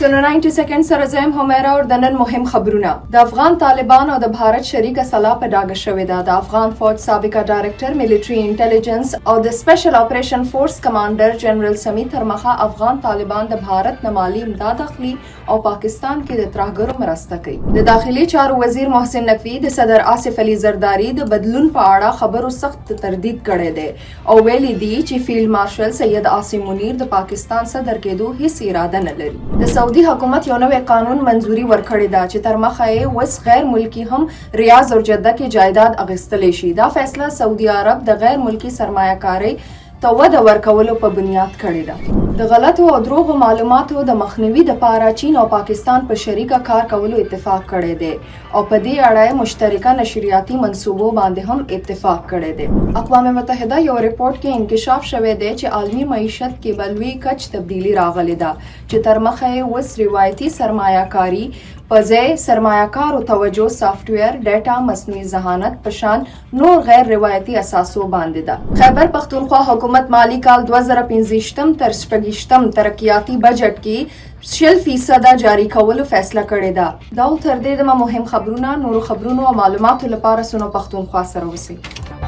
سنو 90 سیکنډ سره زم همیرا او د نن مهم خبرونه د افغان طالبان او د بھارت شریکه سلا په ډاګه شوې ده. د افغان فوج سابقه ډایرکټر ملټری انټيليجنس او د سپیشل اپریشن فورس کمانډر جنرال سمی ترمخه افغان طالبان د بھارت نه مالی امداد اخلي او پاکستان کې د ترهګرو مرسته کوي. د داخلي چارو وزیر محسن نقوی د صدر آصف علي زرداری د بدلون په اړه خبرو سخت تردید کړی دی او ویلي دی چې فیلډ مارشل سید عاصم منیر د پاکستان صدر کېدو هیڅ اراده نه لري. د سعودي حکومت یو نوې قانون منځوري ورکړی ده چې تر مخه یې وس غیر ملکی هم ریاض او جده کې جایداد اخیستلی شي. دا فیصله سعودي عرب د غیر ملکی سرمایه کارۍ ته وده ورکولو په بنیاد کړې ده. د غلطو او دروغو معلوماتو د مخنیوي لپاره چین او پاکستان په شریکه کار کولو اتفاق کړی دی او په دې اړه مشترکه نشریاتي منصوبو باندې هم اتفاق کړی دی. اقوام متحده یو ریپورت کې انکشاف شوی دی چې عالمي معیشت کې بلوي کچ تبدیلی راغلی ده چې تر مخه یې وس روایتي سرمایه کاری په ځای سرمایه کارو توجه سافټویر ډیټا مصنوعي ذهانت په شان نور غیر روایتي اساسو باندې ده. خیبر پختونخوا حکومت مالی کال 2015 تر 16 ترقیاتی بجټ کې 60% جاری کولو فیصله کړې ده. دا تر دې دمه مهم خبرونه نورو خبرونو او معلوماتو لپاره سنو پختونخوا سره اوسئ.